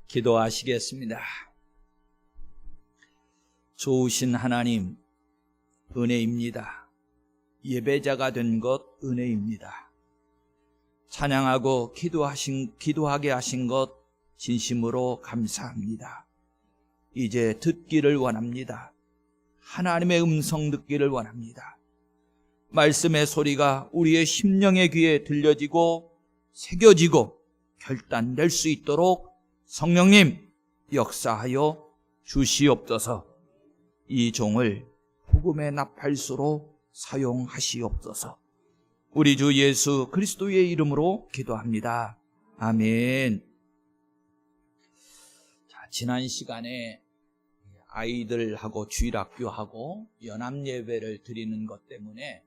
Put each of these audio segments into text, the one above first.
기도하시겠습니다. 좋으신 하나님, 은혜입니다. 예배자가 된 것 은혜입니다. 찬양하고 기도하게 하신 것 진심으로 감사합니다. 이제 듣기를 원합니다. 하나님의 음성 듣기를 원합니다. 말씀의 소리가 우리의 심령의 귀에 들려지고 새겨지고 결단될 수 있도록 성령님 역사하여 주시옵소서. 이 종을 복음의 나팔수로 사용하시옵소서. 우리 주 예수 그리스도의 이름으로 기도합니다. 아멘. 자, 지난 시간에 아이들하고 주일학교하고 연합예배를 드리는 것 때문에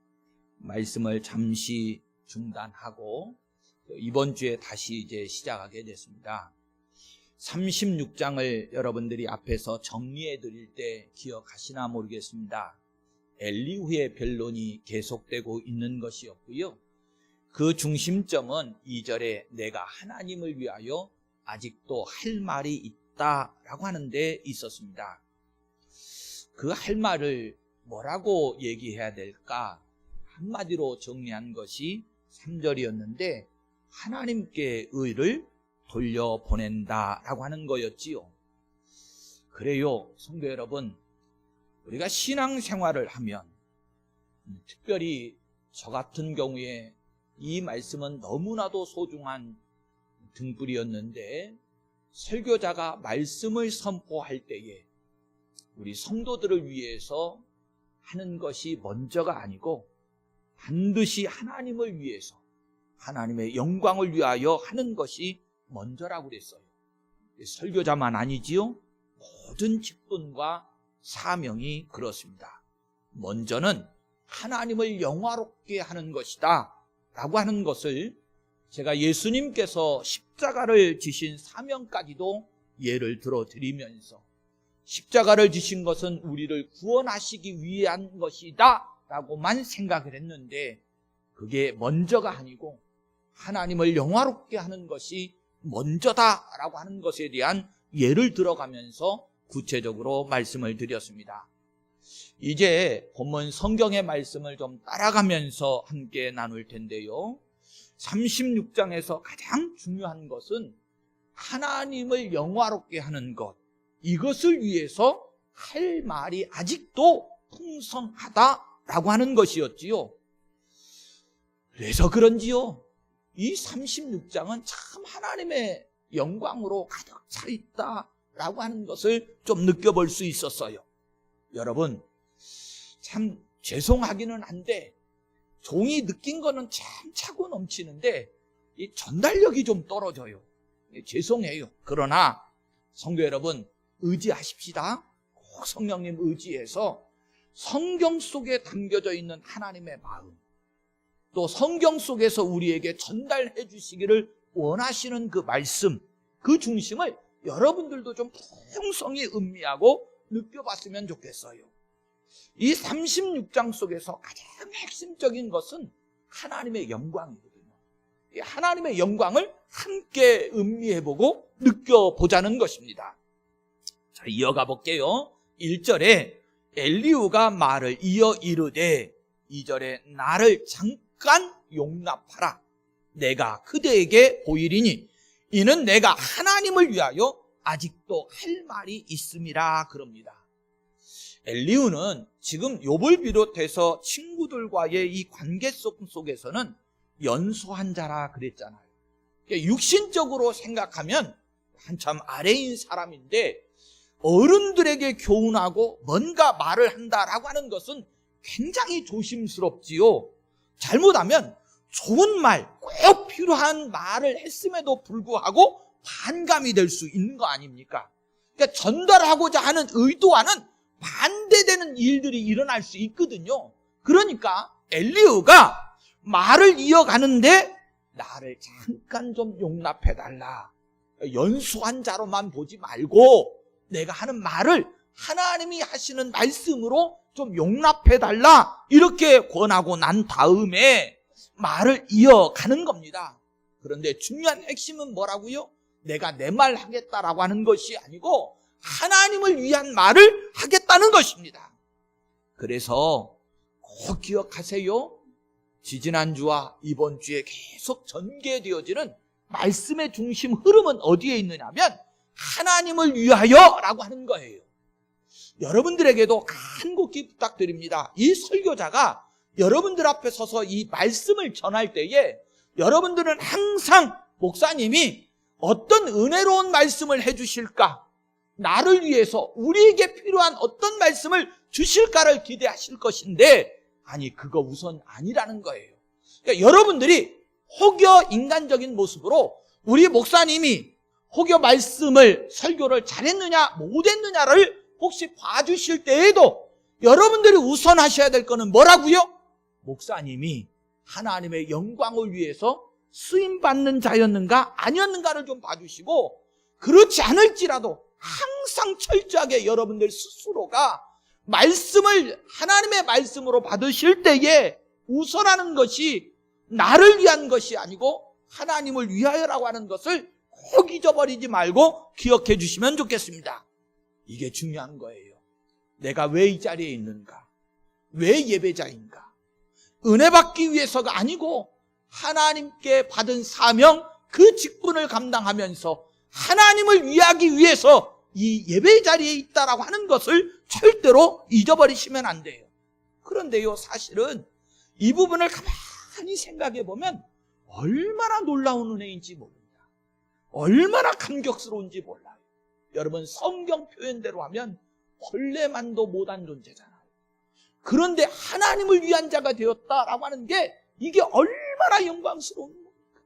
말씀을 잠시 중단하고 이번 주에 다시 이제 시작하게 됐습니다. 36장을 여러분들이 앞에서 정리해 드릴 때 기억하시나 모르겠습니다. 엘리후의 변론이 계속되고 있는 것이었고요. 그 중심점은 2절에 내가 하나님을 위하여 아직도 할 말이 있다라고 하는 데 있었습니다. 그 할 말을 뭐라고 얘기해야 될까? 한마디로 정리한 것이 3절이었는데 하나님께 의를 돌려보낸다라고 하는 거였지요. 그래요, 성도 여러분, 우리가 신앙생활을 하면 특별히 저 같은 경우에 이 말씀은 너무나도 소중한 등불이었는데 설교자가 말씀을 선포할 때에 우리 성도들을 위해서 하는 것이 먼저가 아니고 반드시 하나님을 위해서 하나님의 영광을 위하여 하는 것이 먼저라고 그랬어요. 설교자만 아니지요. 모든 직분과 사명이 그렇습니다. 먼저는 하나님을 영화롭게 하는 것이다 라고 하는 것을 제가 예수님께서 십자가를 지신 사명까지도 예를 들어 드리면서 십자가를 지신 것은 우리를 구원하시기 위한 것이다 라고만 생각을 했는데 그게 먼저가 아니고 하나님을 영화롭게 하는 것이 먼저다라고 하는 것에 대한 예를 들어가면서 구체적으로 말씀을 드렸습니다. 이제 본문 성경의 말씀을 좀 따라가면서 함께 나눌 텐데요. 36장에서 가장 중요한 것은 하나님을 영화롭게 하는 것, 이것을 위해서 할 말이 아직도 풍성하다라고 하는 것이었지요. 그래서 그런지요, 이 36장은 참 하나님의 영광으로 가득 차 있다라고 하는 것을 좀 느껴볼 수 있었어요. 여러분, 참 죄송하기는 한데 종이 느낀 거는 참 차고 넘치는데 이 전달력이 좀 떨어져요. 죄송해요. 그러나 성도 여러분, 의지하십시다. 꼭 성령님 의지해서 성경 속에 담겨져 있는 하나님의 마음, 또 성경 속에서 우리에게 전달해 주시기를 원하시는 그 말씀, 그 중심을 여러분들도 좀 풍성히 음미하고 느껴봤으면 좋겠어요. 이 36장 속에서 가장 핵심적인 것은 하나님의 영광이거든요. 이 하나님의 영광을 함께 음미해보고 느껴보자는 것입니다. 자, 이어가 볼게요. 1절에 엘리후가 말을 이어 이르되 2절에 나를 잠깐 용납하라. 내가 그대에게 보이리니 이는 내가 하나님을 위하여 아직도 할 말이 있음이라 그럽니다. 엘리후는 지금 욥을 비롯해서 친구들과의 이 관계 속에서는 연소한 자라 그랬잖아요. 육신적으로 생각하면 한참 아래인 사람인데 어른들에게 교훈하고 뭔가 말을 한다라고 하는 것은 굉장히 조심스럽지요. 잘못하면 좋은 말, 꼭 필요한 말을 했음에도 불구하고 반감이 될 수 있는 거 아닙니까? 그러니까 전달하고자 하는 의도와는 반대되는 일들이 일어날 수 있거든요. 그러니까 엘리후가 말을 이어가는데 나를 잠깐 좀 용납해달라. 연소한 자로만 보지 말고 내가 하는 말을 하나님이 하시는 말씀으로 좀 용납해달라, 이렇게 권하고 난 다음에 말을 이어가는 겁니다. 그런데 중요한 핵심은 뭐라고요? 내가 내 말 하겠다라고 하는 것이 아니고 하나님을 위한 말을 하겠다는 것입니다. 그래서 꼭 기억하세요. 지지난주와 이번 주에 계속 전개되어지는 말씀의 중심 흐름은 어디에 있느냐면 하나님을 위하여라고 하는 거예요. 여러분들에게도 간곡히 부탁드립니다. 이 설교자가 여러분들 앞에 서서 이 말씀을 전할 때에 여러분들은 항상 목사님이 어떤 은혜로운 말씀을 해주실까, 나를 위해서 우리에게 필요한 어떤 말씀을 주실까를 기대하실 것인데, 아니 그거 우선 아니라는 거예요. 그러니까 여러분들이 혹여 인간적인 모습으로 우리 목사님이 혹여 말씀을 설교를 잘했느냐 못했느냐를 혹시 봐주실 때에도 여러분들이 우선 하셔야 될 거는 뭐라고요? 목사님이 하나님의 영광을 위해서 쓰임받는 자였는가 아니었는가를 좀 봐주시고, 그렇지 않을지라도 항상 철저하게 여러분들 스스로가 말씀을 하나님의 말씀으로 받으실 때에 우선하는 것이 나를 위한 것이 아니고 하나님을 위하여라고 하는 것을 꼭 잊어버리지 말고 기억해 주시면 좋겠습니다. 이게 중요한 거예요. 내가 왜 이 자리에 있는가? 왜 예배자인가? 은혜 받기 위해서가 아니고 하나님께 받은 사명, 그 직분을 감당하면서 하나님을 위하기 위해서 이 예배 자리에 있다라고 하는 것을 절대로 잊어버리시면 안 돼요. 그런데요, 사실은 이 부분을 가만히 생각해 보면 얼마나 놀라운 은혜인지 모릅니다. 얼마나 감격스러운지 몰라요. 여러분, 성경 표현대로 하면 벌레만도 못한 존재잖아요. 그런데 하나님을 위한 자가 되었다라고 하는 게 이게 얼마나 영광스러운 겁니까?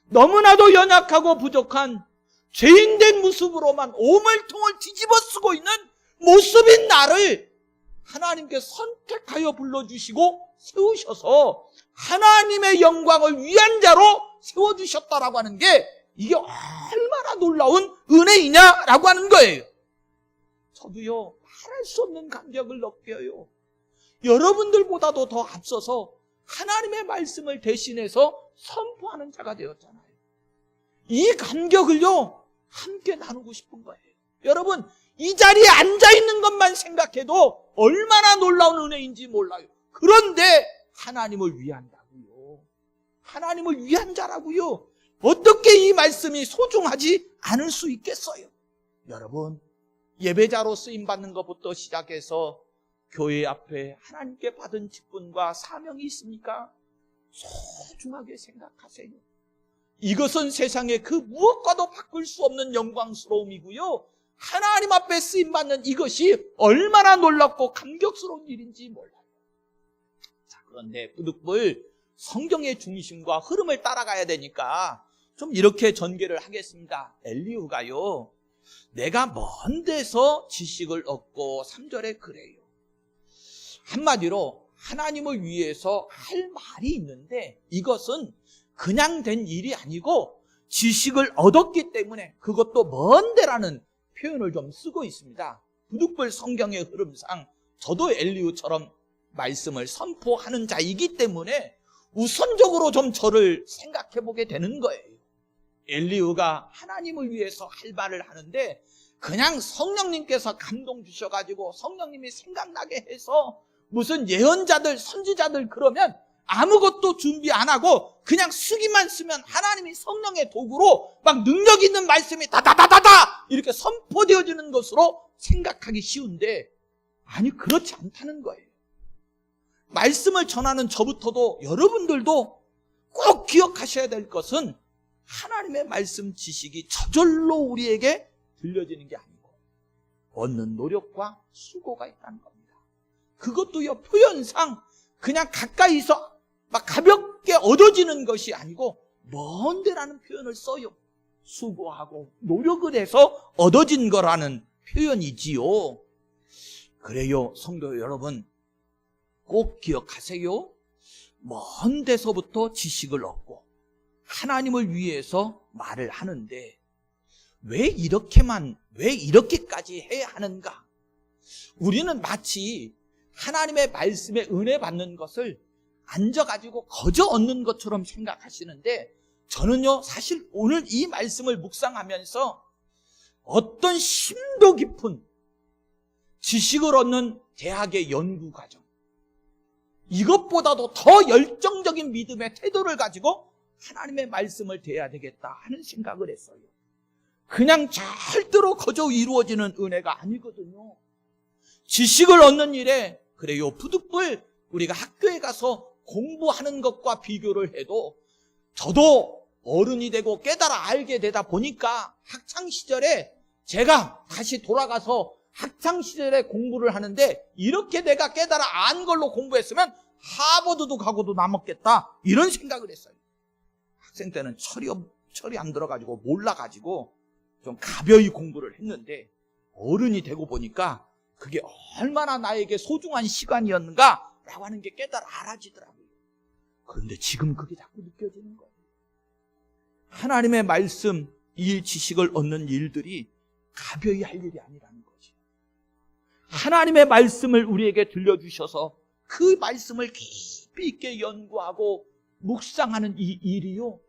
너무나도 연약하고 부족한 죄인된 모습으로만 오물통을 뒤집어 쓰고 있는 모습인 나를 하나님께 선택하여 불러주시고 세우셔서 하나님의 영광을 위한 자로 세워주셨다라고 하는 게 이게 얼마나 놀라운 은혜이냐라고 하는 거예요. 저도요, 말할 수 없는 감격을 느껴요. 여러분들보다도 더 앞서서 하나님의 말씀을 대신해서 선포하는 자가 되었잖아요. 이 감격을요, 함께 나누고 싶은 거예요. 여러분, 이 자리에 앉아있는 것만 생각해도 얼마나 놀라운 은혜인지 몰라요. 그런데 하나님을 위한다고요. 하나님을 위한 자라고요. 어떻게 이 말씀이 소중하지 않을 수 있겠어요? 여러분, 예배자로 쓰임받는 것부터 시작해서 교회 앞에 하나님께 받은 직분과 사명이 있습니까? 소중하게 생각하세요. 이것은 세상에 그 무엇과도 바꿀 수 없는 영광스러움이고요. 하나님 앞에 쓰임받는 이것이 얼마나 놀랍고 감격스러운 일인지 몰라요. 자, 그런데 부득불 성경의 중심과 흐름을 따라가야 되니까 좀 이렇게 전개를 하겠습니다. 엘리후가요, 내가 먼 데서 지식을 얻고 3절에 그래요. 한마디로 하나님을 위해서 할 말이 있는데 이것은 그냥 된 일이 아니고 지식을 얻었기 때문에 그것도 먼 데라는 표현을 좀 쓰고 있습니다. 부득불 성경의 흐름상 저도 엘리후처럼 말씀을 선포하는 자이기 때문에 우선적으로 좀 저를 생각해 보게 되는 거예요. 엘리후가 하나님을 위해서 할 말을 하는데 그냥 성령님께서 감동 주셔가지고 성령님이 생각나게 해서 무슨 예언자들, 선지자들 그러면 아무것도 준비 안 하고 그냥 쓰기만 쓰면 하나님이 성령의 도구로 막 능력 있는 말씀이 다다다다다 이렇게 선포되어지는 것으로 생각하기 쉬운데, 아니 그렇지 않다는 거예요. 말씀을 전하는 저부터도 여러분들도 꼭 기억하셔야 될 것은 하나님의 말씀 지식이 저절로 우리에게 들려지는 게 아니고 얻는 노력과 수고가 있다는 겁니다. 그것도요, 표현상 그냥 가까이서 막 가볍게 얻어지는 것이 아니고 먼 데라는 표현을 써요. 수고하고 노력을 해서 얻어진 거라는 표현이지요. 그래요, 성도 여러분, 꼭 기억하세요. 먼 데서부터 지식을 얻고 하나님을 위해서 말을 하는데 왜 이렇게까지 해야 하는가? 우리는 마치 하나님의 말씀에 은혜 받는 것을 앉아가지고 거저 얻는 것처럼 생각하시는데 저는요, 사실 오늘 이 말씀을 묵상하면서 어떤 심도 깊은 지식을 얻는 대학의 연구 과정, 이것보다도 더 열정적인 믿음의 태도를 가지고 하나님의 말씀을 대해야 되겠다 하는 생각을 했어요. 그냥 절대로 거저 이루어지는 은혜가 아니거든요. 지식을 얻는 일에, 그래요, 부득불 우리가 학교에 가서 공부하는 것과 비교를 해도, 저도 어른이 되고 깨달아 알게 되다 보니까 학창시절에 제가 다시 돌아가서 학창시절에 공부를 하는데, 이렇게 내가 깨달아 안 걸로 공부했으면 하버드도 가고도 남았겠다, 이런 생각을 했어요. 학생 때는 철이 안 들어가지고 몰라가지고 좀 가벼이 공부를 했는데, 어른이 되고 보니까 그게 얼마나 나에게 소중한 시간이었는가 라고 하는 게 깨달아 알아지더라고요. 그런데 지금 그게 자꾸 느껴지는 거예요. 하나님의 말씀, 이 지식을 얻는 일들이 가벼이 할 일이 아니라는 거지. 하나님의 말씀을 우리에게 들려주셔서 그 말씀을 깊이 있게 연구하고 묵상하는 이 일이요,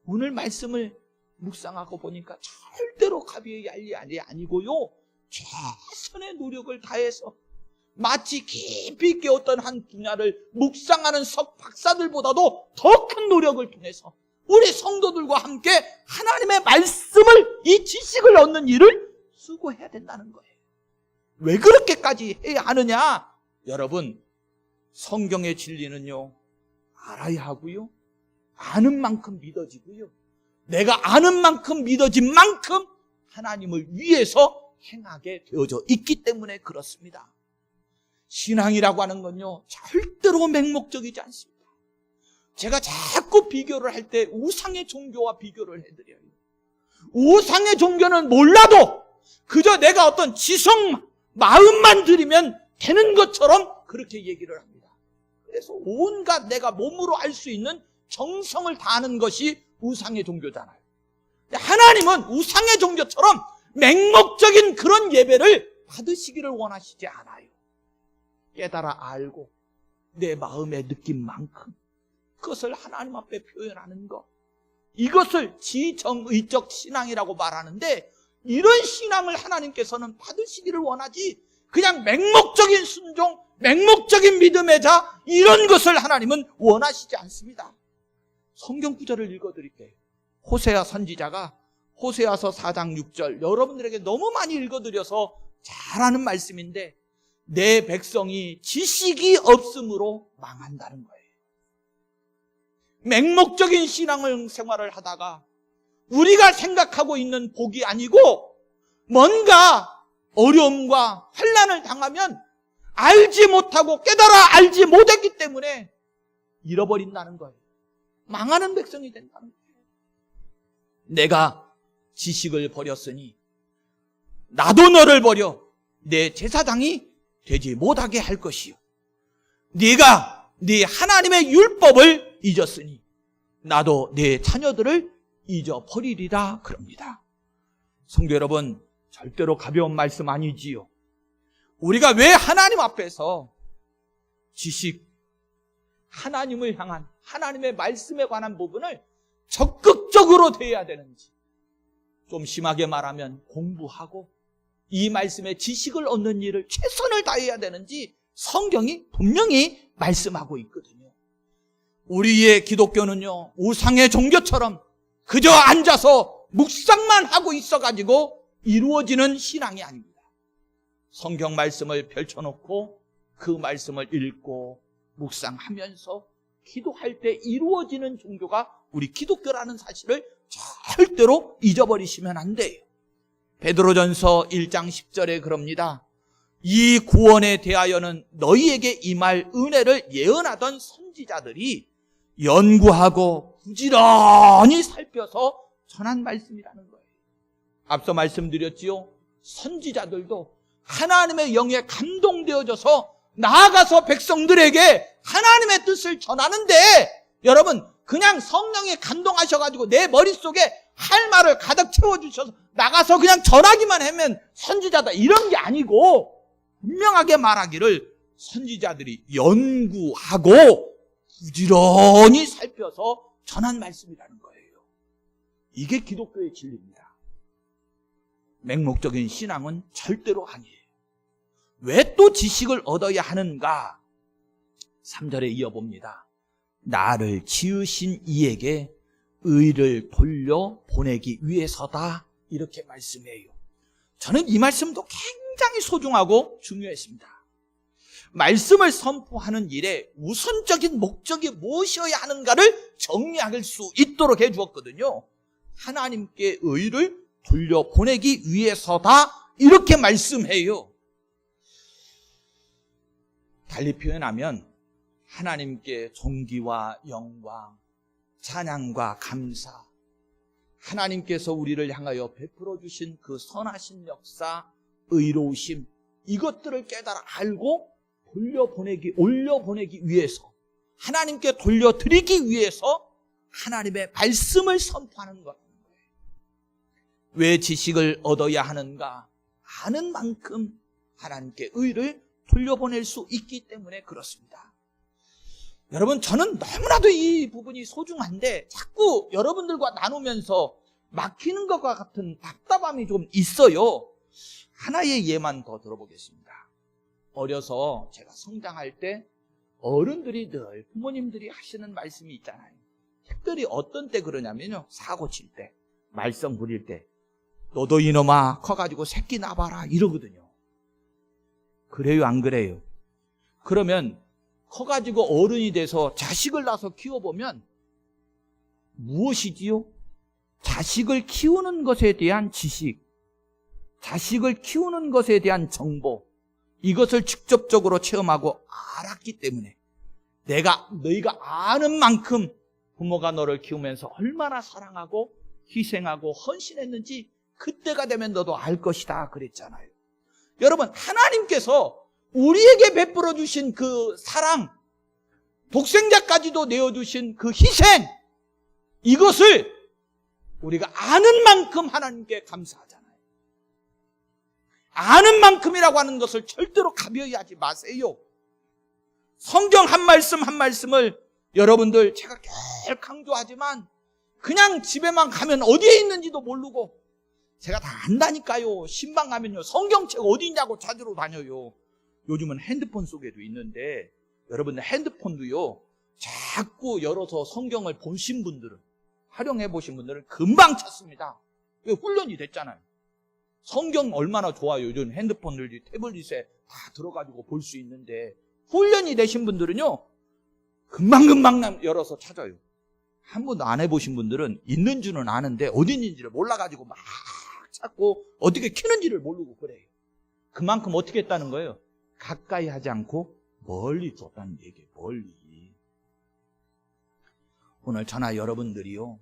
오늘 말씀을 묵상하고 보니까 절대로 가벼이 할 일이 아니고요, 최선의 노력을 다해서 마치 깊이 있게 어떤 한 분야를 묵상하는 석박사들보다도 더 큰 노력을 통해서 우리 성도들과 함께 하나님의 말씀을, 이 지식을 얻는 일을 수고해야 된다는 거예요. 왜 그렇게까지 해야 하느냐? 여러분, 성경의 진리는요, 알아야 하고요, 아는 만큼 믿어지고요, 내가 아는 만큼 믿어진 만큼 하나님을 위해서 행하게 되어져 있기 때문에 그렇습니다. 신앙이라고 하는 건요, 절대로 맹목적이지 않습니다. 제가 자꾸 비교를 할 때 우상의 종교와 비교를 해드려요. 우상의 종교는 몰라도 그저 내가 어떤 지성, 마음만 들이면 되는 것처럼 그렇게 얘기를 합니다. 그래서 온갖 내가 몸으로 알 수 있는 정성을 다하는 것이 우상의 종교잖아요. 하나님은 우상의 종교처럼 맹목적인 그런 예배를 받으시기를 원하시지 않아요. 깨달아 알고 내 마음의 느낌만큼 그것을 하나님 앞에 표현하는 것, 이것을 지정의적 신앙이라고 말하는데, 이런 신앙을 하나님께서는 받으시기를 원하지, 그냥 맹목적인 순종, 맹목적인 믿음의 자, 이런 것을 하나님은 원하시지 않습니다. 성경 구절을 읽어드릴게요. 호세아 선지자가 호세아서 4장 6절, 여러분들에게 너무 많이 읽어드려서 잘 아는 말씀인데, 내 백성이 지식이 없으므로 망한다는 거예요. 맹목적인 신앙생활을 하다가 우리가 생각하고 있는 복이 아니고, 뭔가 어려움과 환난을 당하면 알지 못하고 깨달아 알지 못했기 때문에 잃어버린다는 거예요. 망하는 백성이 된다는 거예요. 내가 지식을 버렸으니 나도 너를 버려 내 제사장이 되지 못하게 할 것이요, 네가 네 하나님의 율법을 잊었으니 나도 내 자녀들을 잊어버리리라 그럽니다. 성도 여러분, 절대로 가벼운 말씀 아니지요. 우리가 왜 하나님 앞에서 지식, 하나님을 향한 하나님의 말씀에 관한 부분을 적극적으로 대해야 되는지, 좀 심하게 말하면 공부하고 이 말씀의 지식을 얻는 일을 최선을 다해야 되는지 성경이 분명히 말씀하고 있거든요. 우리의 기독교는요, 우상의 종교처럼 그저 앉아서 묵상만 하고 있어가지고 이루어지는 신앙이 아닙니다. 성경 말씀을 펼쳐놓고 그 말씀을 읽고 묵상하면서 기도할 때 이루어지는 종교가 우리 기독교라는 사실을 절대로 잊어버리시면 안 돼요. 베드로전서 1장 10절에 그럽니다. 이 구원에 대하여는 너희에게 임할 은혜를 예언하던 선지자들이 연구하고 부지런히 살펴서 전한 말씀이라는 거예요. 앞서 말씀드렸지요. 선지자들도 하나님의 영에 감동되어져서 나아가서 백성들에게 하나님의 뜻을 전하는데, 여러분, 그냥 성령에 감동하셔가지고 내 머릿속에 할 말을 가득 채워주셔서 나가서 그냥 전하기만 하면 선지자다, 이런 게 아니고, 분명하게 말하기를 선지자들이 연구하고 부지런히 살펴서 전한 말씀이라는 거예요. 이게 기독교의 진리입니다. 맹목적인 신앙은 절대로 아니에요. 왜 또 지식을 얻어야 하는가? 3절에 이어봅니다. 나를 지으신 이에게 의를 돌려보내기 위해서다. 이렇게 말씀해요. 저는 이 말씀도 굉장히 소중하고 중요했습니다. 말씀을 선포하는 일에 우선적인 목적이 무엇이어야 하는가를 정리할 수 있도록 해주었거든요. 하나님께 의를 돌려보내기 위해서다. 이렇게 말씀해요. 달리 표현하면 하나님께 존귀와 영광, 찬양과 감사, 하나님께서 우리를 향하여 베풀어 주신 그 선하신 역사, 의로우심, 이것들을 깨달아 알고 올려보내기 위해서, 하나님께 돌려드리기 위해서 하나님의 말씀을 선포하는 것. 왜 지식을 얻어야 하는가? 아는 만큼 하나님께 의를 돌려보낼 수 있기 때문에 그렇습니다. 여러분, 저는 너무나도 이 부분이 소중한데 자꾸 여러분들과 나누면서 막히는 것과 같은 답답함이 좀 있어요. 하나의 예만 더 들어보겠습니다. 어려서 제가 성장할 때 어른들이 늘 부모님들이 하시는 말씀이 있잖아요. 특별히 어떤 때 그러냐면요, 사고 칠 때, 말썽 부릴 때, 너도 이놈아 커가지고 새끼 낳아봐라 이러거든요. 그래요, 안 그래요? 그러면 커가지고 어른이 돼서 자식을 낳아서 키워보면 무엇이지요? 자식을 키우는 것에 대한 지식, 자식을 키우는 것에 대한 정보, 이것을 직접적으로 체험하고 알았기 때문에 너희가 아는 만큼 부모가 너를 키우면서 얼마나 사랑하고 희생하고 헌신했는지 그때가 되면 너도 알 것이다 그랬잖아요. 여러분, 하나님께서 우리에게 베풀어 주신 그 사랑, 독생자까지도 내어주신 그 희생, 이것을 우리가 아는 만큼 하나님께 감사하잖아요. 아는 만큼이라고 하는 것을 절대로 가벼이 하지 마세요. 성경 한 말씀 한 말씀을 여러분들 제가 계속 강조하지만 그냥 집에만 가면 어디에 있는지도 모르고, 제가 다 안다니까요. 신방 가면요, 성경책 어디 있냐고 찾으러 다녀요. 요즘은 핸드폰 속에도 있는데 여러분들 핸드폰도요, 자꾸 열어서 성경을 보신 분들은, 활용해 보신 분들은 금방 찾습니다. 훈련이 됐잖아요. 성경 얼마나 좋아요. 요즘 핸드폰들이 태블릿에 다 들어가지고 볼 수 있는데, 훈련이 되신 분들은요, 금방금방 열어서 찾아요. 한 번도 안 해보신 분들은 있는 줄은 아는데 어디 있는지를 몰라가지고 막 찾고 어떻게 켜는지를 모르고 그래요. 그만큼 어떻게 했다는 거예요? 가까이 하지 않고 멀리 뒀다는 얘기예요. 멀리. 오늘 저나 여러분들이요,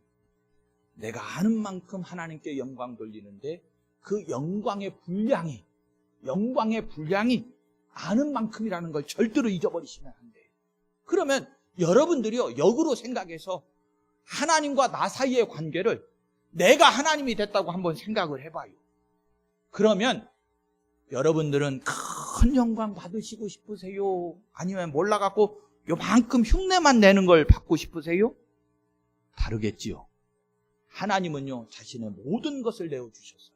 내가 아는 만큼 하나님께 영광 돌리는데 그 영광의 분량이 아는 만큼이라는 걸 절대로 잊어버리시면 안 돼요. 그러면 여러분들이요, 역으로 생각해서 하나님과 나 사이의 관계를 내가 하나님이 됐다고 한번 생각을 해봐요. 그러면 여러분들은 큰 영광 받으시고 싶으세요? 아니면 몰라갖고 요만큼 흉내만 내는 걸 받고 싶으세요? 다르겠지요. 하나님은요, 자신의 모든 것을 내어주셨어요.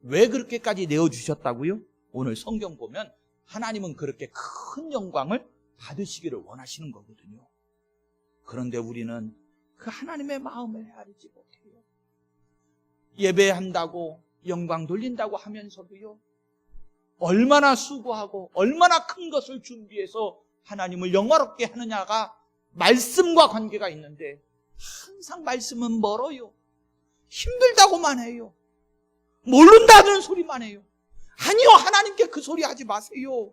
왜 그렇게까지 내어주셨다고요? 오늘 성경 보면 하나님은 그렇게 큰 영광을 받으시기를 원하시는 거거든요. 그런데 우리는 그 하나님의 마음을 헤아리지 못해요. 예배한다고 영광 돌린다고 하면서도요, 얼마나 수고하고 얼마나 큰 것을 준비해서 하나님을 영화롭게 하느냐가 말씀과 관계가 있는데, 항상 말씀은 멀어요. 힘들다고만 해요. 모른다는 소리만 해요. 아니요, 하나님께 그 소리 하지 마세요.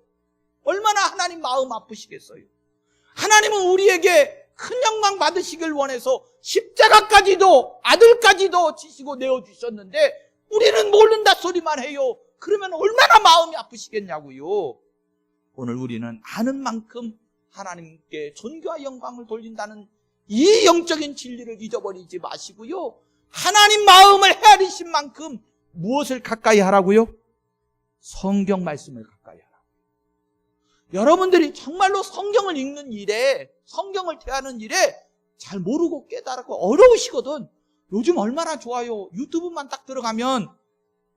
얼마나 하나님 마음 아프시겠어요. 하나님은 우리에게 큰 영광 받으시길 원해서 십자가까지도, 아들까지도 지시고 내어주셨는데 우리는 모른다 소리만 해요. 그러면 얼마나 마음이 아프시겠냐고요. 오늘 우리는 아는 만큼 하나님께 존귀와 영광을 돌린다는 이 영적인 진리를 잊어버리지 마시고요, 하나님 마음을 헤아리신 만큼 무엇을 가까이 하라고요? 성경 말씀을 가까이 하라고. 여러분들이 정말로 성경을 읽는 일에, 성경을 대하는 일에 잘 모르고 깨달고 어려우시거든. 요즘 얼마나 좋아요. 유튜브만 딱 들어가면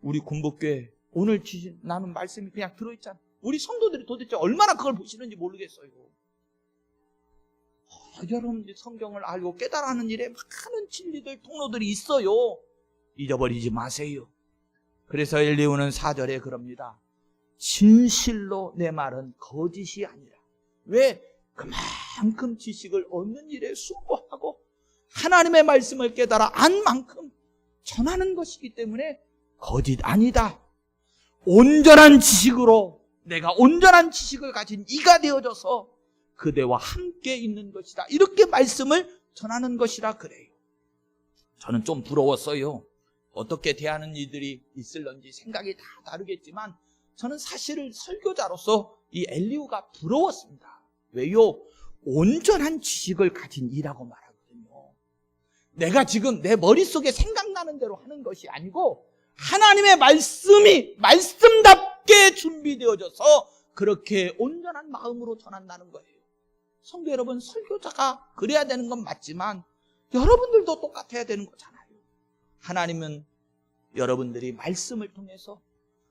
우리 군복교회 오늘 나눈 말씀이 그냥 들어있잖아. 우리 성도들이 도대체 얼마나 그걸 보시는지 모르겠어요. 여러분들이 성경을 알고 깨달아하는 일에 많은 진리들, 통로들이 있어요. 잊어버리지 마세요. 그래서 엘리후는 4절에 그럽니다. 진실로 내 말은 거짓이 아니라. 왜? 그만큼 지식을 얻는 일에 수고하고 하나님의 말씀을 깨달아 안 만큼 전하는 것이기 때문에 거짓 아니다. 온전한 지식으로 내가 온전한 지식을 가진 이가 되어져서 그대와 함께 있는 것이다. 이렇게 말씀을 전하는 것이라 그래요. 저는 좀 부러웠어요. 어떻게 대하는 이들이 있을런지 생각이 다 다르겠지만 저는 사실을 설교자로서 이 엘리후가 부러웠습니다. 왜요? 온전한 지식을 가진 이라고 말하거든요. 내가 지금 내 머릿속에 생각나는 대로 하는 것이 아니고 하나님의 말씀이 말씀답게 준비되어져서 그렇게 온전한 마음으로 전한다는 거예요. 성도 여러분, 설교자가 그래야 되는 건 맞지만 여러분들도 똑같아야 되는 거잖아요. 하나님은 여러분들이 말씀을 통해서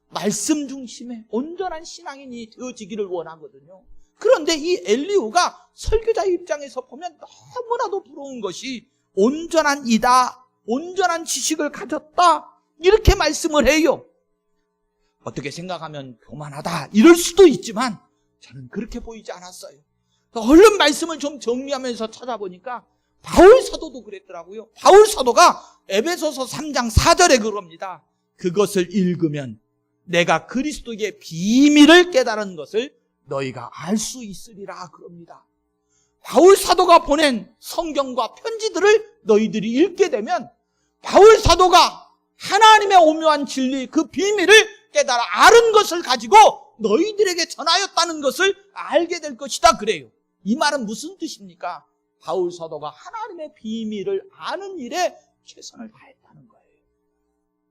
말씀 중심의 온전한 신앙인이 되어지기를 원하거든요. 그런데 이 엘리후가 설교자의 입장에서 보면 너무나도 부러운 것이 온전한 이다, 온전한 지식을 가졌다, 이렇게 말씀을 해요. 어떻게 생각하면 교만하다 이럴 수도 있지만 저는 그렇게 보이지 않았어요. 얼른 말씀을 좀 정리하면서 찾아보니까 바울 사도도 그랬더라고요. 바울 사도가 에베소서 3장 4절에 그럽니다. 그것을 읽으면 내가 그리스도의 비밀을 깨달은 것을 너희가 알 수 있으리라 그럽니다. 바울 사도가 보낸 성경과 편지들을 너희들이 읽게 되면 바울 사도가 하나님의 오묘한 진리, 그 비밀을 깨달아 아는 것을 가지고 너희들에게 전하였다는 것을 알게 될 것이다 그래요. 이 말은 무슨 뜻입니까? 바울 사도가 하나님의 비밀을 아는 일에 최선을 다했다는 거예요.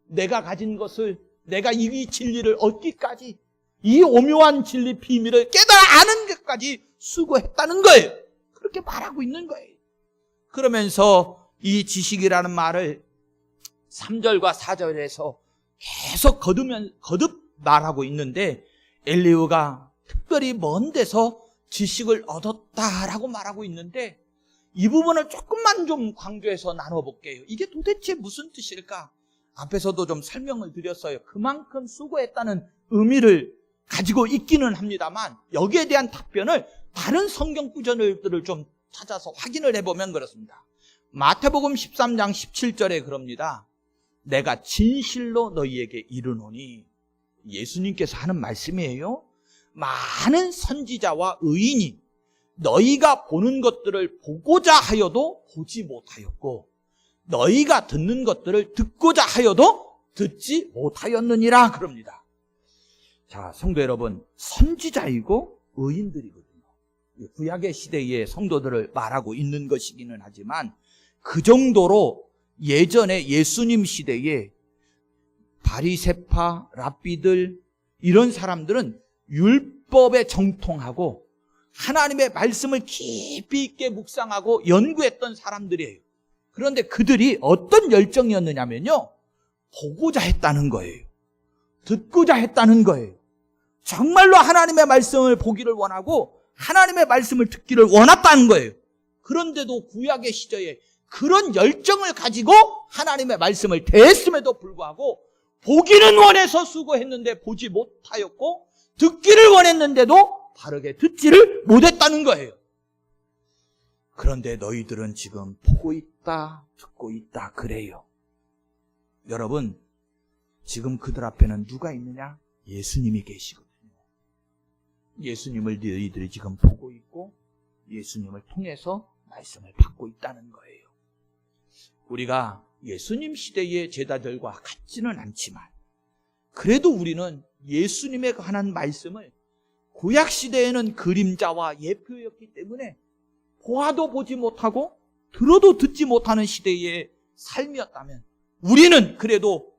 내가 가진 것을, 내가 이 진리를 얻기까지, 이 오묘한 진리 비밀을 깨달아 아는 것까지 수고했다는 거예요. 그렇게 말하고 있는 거예요. 그러면서 이 지식이라는 말을 3절과 4절에서 계속 거듭 말하고 있는데 엘리후가 특별히 먼 데서 지식을 얻었다라고 말하고 있는데 이 부분을 조금만 좀 강조해서 나눠볼게요. 이게 도대체 무슨 뜻일까? 앞에서도 좀 설명을 드렸어요. 그만큼 수고했다는 의미를 가지고 있기는 합니다만 여기에 대한 답변을 다른 성경 구절들을 좀 찾아서 확인을 해보면 그렇습니다. 마태복음 13장 17절에 그럽니다. 내가 진실로 너희에게 이르노니, 예수님께서 하는 말씀이에요. 많은 선지자와 의인이 너희가 보는 것들을 보고자 하여도 보지 못하였고 너희가 듣는 것들을 듣고자 하여도 듣지 못하였느니라 그럽니다. 자, 성도 여러분, 선지자이고 의인들이거든요. 구약의 시대의 성도들을 말하고 있는 것이기는 하지만 그 정도로 예전에 예수님 시대에 바리새파, 랍비들 이런 사람들은 율법에 정통하고 하나님의 말씀을 깊이 있게 묵상하고 연구했던 사람들이에요. 그런데 그들이 어떤 열정이었느냐면요, 보고자 했다는 거예요. 듣고자 했다는 거예요. 정말로 하나님의 말씀을 보기를 원하고 하나님의 말씀을 듣기를 원했다는 거예요. 그런데도 구약의 시대에 그런 열정을 가지고 하나님의 말씀을 대했음에도 불구하고 보기는 원해서 수고했는데 보지 못하였고 듣기를 원했는데도 바르게 듣지를 못했다는 거예요. 그런데 너희들은 지금 보고 있다, 듣고 있다 그래요. 여러분, 지금 그들 앞에는 누가 있느냐? 예수님이 계시거든요. 예수님을 너희들이 지금 보고 있고 예수님을 통해서 말씀을 받고 있다는 거예요. 우리가 예수님 시대의 제자들과 같지는 않지만 그래도 우리는 예수님에 관한 말씀을 구약 시대에는 그림자와 예표였기 때문에 보아도 보지 못하고 들어도 듣지 못하는 시대의 삶이었다면 우리는 그래도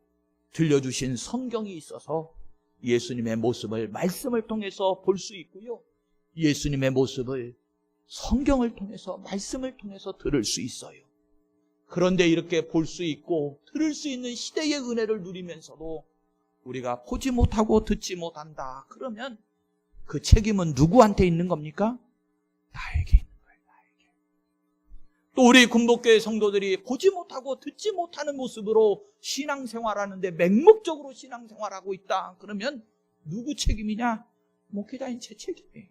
들려주신 성경이 있어서 예수님의 모습을 말씀을 통해서 볼 수 있고요. 예수님의 모습을 성경을 통해서 말씀을 통해서 들을 수 있어요. 그런데 이렇게 볼 수 있고 들을 수 있는 시대의 은혜를 누리면서도 우리가 보지 못하고 듣지 못한다. 그러면 그 책임은 누구한테 있는 겁니까? 나에게 있는 거예요. 나에게. 또 우리 군복교회 성도들이 보지 못하고 듣지 못하는 모습으로 신앙생활하는데 맹목적으로 신앙생활하고 있다. 그러면 누구 책임이냐? 목회자인 제 책임이에요.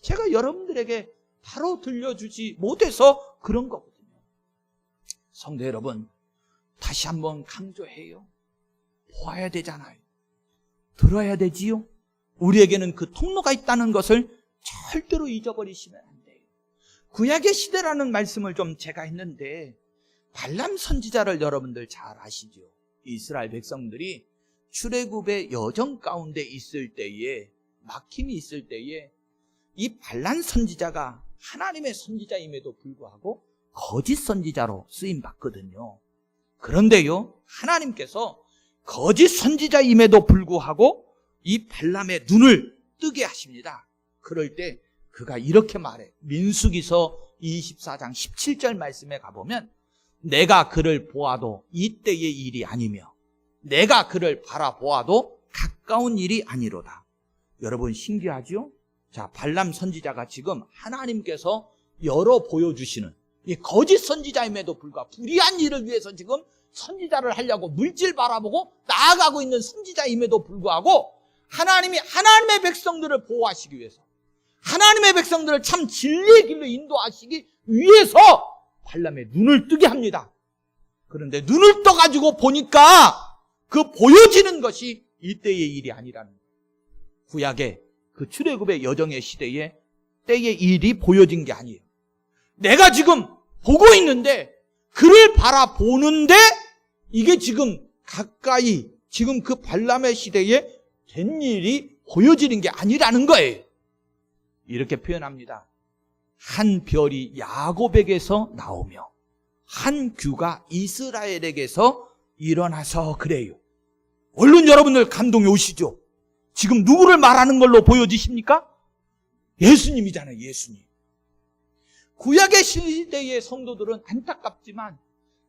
제가 여러분들에게 바로 들려주지 못해서 그런 거거든요. 성도 여러분, 다시 한번 강조해요. 보아야 되잖아요. 들어야 되지요. 우리에게는 그 통로가 있다는 것을 절대로 잊어버리시면 안 돼요. 구약의 시대라는 말씀을 좀 제가 했는데 발람 선지자를 여러분들 잘 아시죠? 이스라엘 백성들이 출애굽의 여정 가운데 있을 때에, 막힘이 있을 때에 이 발람 선지자가 하나님의 선지자임에도 불구하고 거짓 선지자로 쓰임받거든요. 그런데요, 하나님께서 거짓 선지자임에도 불구하고 이 발람의 눈을 뜨게 하십니다. 그럴 때 그가 이렇게 말해. 민수기서 24장 17절 말씀에 가보면 내가 그를 보아도 이때의 일이 아니며 내가 그를 바라보아도 가까운 일이 아니로다. 여러분 신기하죠? 자, 발람 선지자가 지금 하나님께서 열어 보여주시는 이 거짓 선지자임에도 불구하고 불의한 일을 위해서 지금 선지자를 하려고 물질 바라보고 나아가고 있는 선지자임에도 불구하고 하나님이 하나님의 백성들을 보호하시기 위해서, 하나님의 백성들을 참 진리의 길로 인도하시기 위해서 발람의 눈을 뜨게 합니다. 그런데 눈을 떠가지고 보니까 그 보여지는 것이 이때의 일이 아니라는 거예요. 구약의 그 출애굽의 여정의 시대에 때의 일이 보여진 게 아니에요. 내가 지금 보고 있는데 그를 바라보는데 이게 지금 가까이 지금 그 발람의 시대에 된 일이 보여지는 게 아니라는 거예요. 이렇게 표현합니다. 한 별이 야곱에게서 나오며 한 규가 이스라엘에게서 일어나서 그래요. 얼른 여러분들 감동이 오시죠? 지금 누구를 말하는 걸로 보여지십니까? 예수님이잖아요. 예수님. 구약의 시대의 성도들은 안타깝지만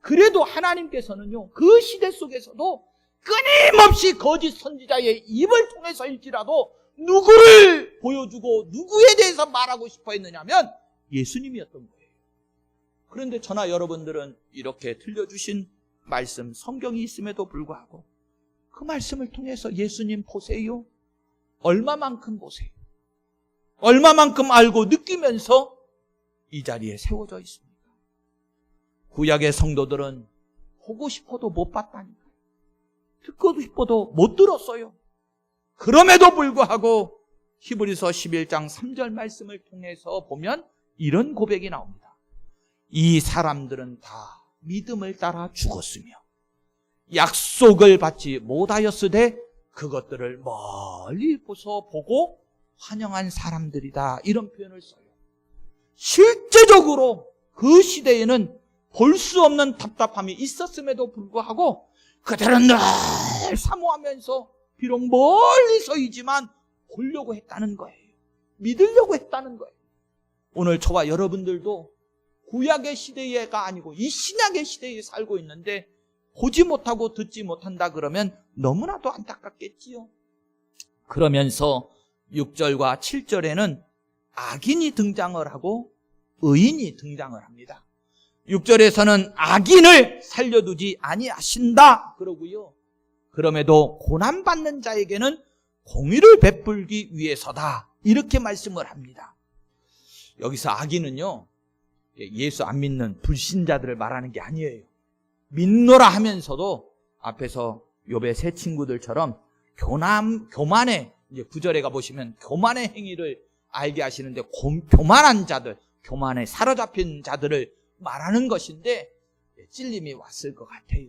그래도 하나님께서는요, 그 시대 속에서도 끊임없이 거짓 선지자의 입을 통해서일지라도 누구를 보여주고 누구에 대해서 말하고 싶어 했느냐면 예수님이었던 거예요. 그런데 저나 여러분들은 이렇게 들려주신 말씀, 성경이 있음에도 불구하고 그 말씀을 통해서 예수님 보세요. 얼마만큼 보세요. 얼마만큼 알고 느끼면서 이 자리에 세워져 있습니까? 구약의 성도들은 보고 싶어도 못 봤다니까요. 듣고 싶어도 못 들었어요. 그럼에도 불구하고 히브리서 11장 3절 말씀을 통해서 보면 이런 고백이 나옵니다. 이 사람들은 다 믿음을 따라 죽었으며 약속을 받지 못하였으되 그것들을 멀리서 보고 환영한 사람들이다. 이런 표현을 써요. 실제적으로 그 시대에는 볼 수 없는 답답함이 있었음에도 불구하고 그들은 늘 사모하면서 비록 멀리서이지만 보려고 했다는 거예요. 믿으려고 했다는 거예요. 오늘 저와 여러분들도 구약의 시대가 아니고 이 신약의 시대에 살고 있는데 보지 못하고 듣지 못한다 그러면 너무나도 안타깝겠지요. 그러면서 6절과 7절에는 악인이 등장을 하고 의인이 등장을 합니다. 6절에서는 악인을 살려두지 아니하신다 그러고요. 그럼에도 고난받는 자에게는 공의를 베풀기 위해서다 이렇게 말씀을 합니다. 여기서 악인은요, 예수 안 믿는 불신자들을 말하는 게 아니에요. 믿노라 하면서도 앞에서 욥의 세 친구들처럼 교만의, 이제 9절에 가보시면 교만의 행위를 알게 하시는데 교만한 자들, 교만에 사로잡힌 자들을 말하는 것인데 찔림이 왔을 것 같아요.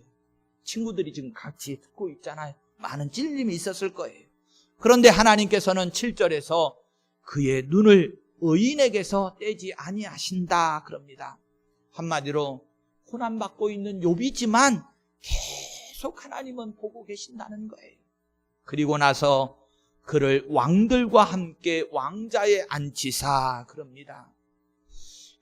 친구들이 지금 같이 듣고 있잖아요. 많은 찔림이 있었을 거예요. 그런데 하나님께서는 7절에서 그의 눈을 의인에게서 떼지 아니하신다 그럽니다. 한마디로 고난받고 있는 욥이지만 계속 하나님은 보고 계신다는 거예요. 그리고 나서 그를 왕들과 함께 왕자에 앉히사 그럽니다.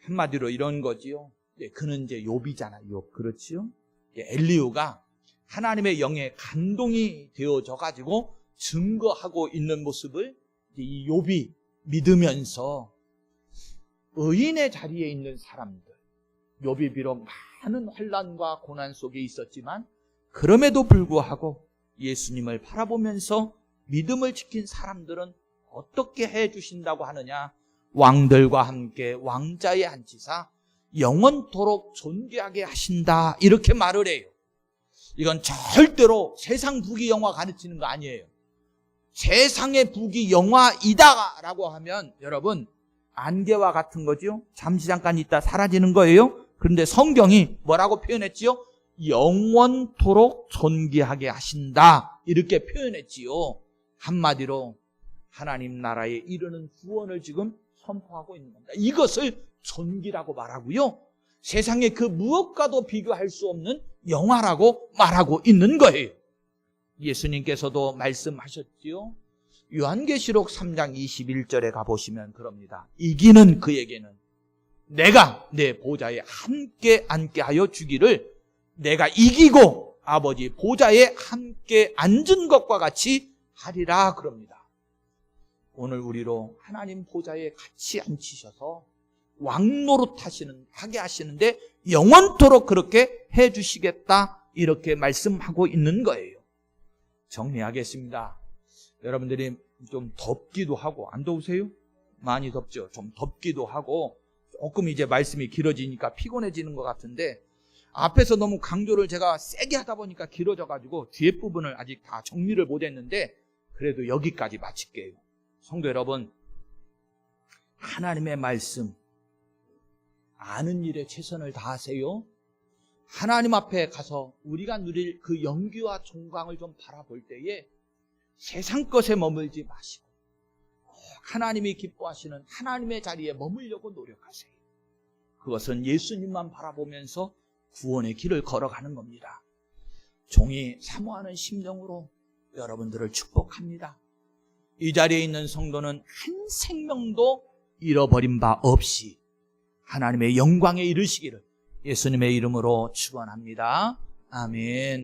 한마디로 이런 거지요. 그는 이제 욥이잖아요. 욥. 그렇지요? 엘리후가 하나님의 영에 감동이 되어져 가지고 증거하고 있는 모습을 이 욥이 믿으면서 의인의 자리에 있는 사람들, 욥이 비록 많은 환난과 고난 속에 있었지만 그럼에도 불구하고 예수님을 바라보면서 믿음을 지킨 사람들은 어떻게 해주신다고 하느냐? 왕들과 함께 왕자에 앉히사 영원토록 존귀하게 하신다, 이렇게 말을 해요. 이건 절대로 세상 부귀 영화 가르치는 거 아니에요. 세상의 부귀 영화이다라고 하면 여러분 안개와 같은 거죠. 잠시 잠깐 있다 사라지는 거예요. 그런데 성경이 뭐라고 표현했지요? 영원토록 존귀하게 하신다, 이렇게 표현했지요. 한마디로 하나님 나라에 이르는 구원을 지금 선포하고 있는 겁니다. 이것을 존귀라고 말하고요, 세상에 그 무엇과도 비교할 수 없는 영화라고 말하고 있는 거예요. 예수님께서도 말씀하셨지요. 요한계시록 3장 21절에 가보시면 그럽니다. 이기는 그에게는 내가 내 보좌에 함께 앉게 하여 주기를, 내가 이기고 아버지 보좌에 함께 앉은 것과 같이 하리라, 그럽니다. 오늘 우리로 하나님 보좌에 같이 앉히셔서 왕노릇 하게 하시는데 영원토록 그렇게 해주시겠다, 이렇게 말씀하고 있는 거예요. 정리하겠습니다. 여러분들이 좀 덥기도 하고, 안 더우세요? 많이 덥죠? 좀 덥기도 하고, 조금 이제 말씀이 길어지니까 피곤해지는 것 같은데, 앞에서 너무 강조를 제가 세게 하다 보니까 길어져가지고 뒤에 부분을 아직 다 정리를 못했는데, 그래도 여기까지 마칠게요. 성도 여러분, 하나님의 말씀 아는 일에 최선을 다하세요. 하나님 앞에 가서 우리가 누릴 그 영귀와 종광을 좀 바라볼 때에 세상 것에 머물지 마시고 꼭 하나님이 기뻐하시는 하나님의 자리에 머물려고 노력하세요. 그것은 예수님만 바라보면서 구원의 길을 걸어가는 겁니다. 종이 사모하는 심정으로 여러분들을 축복합니다. 이 자리에 있는 성도는 한 생명도 잃어버린 바 없이 하나님의 영광에 이르시기를 예수님의 이름으로 축원합니다. 아멘.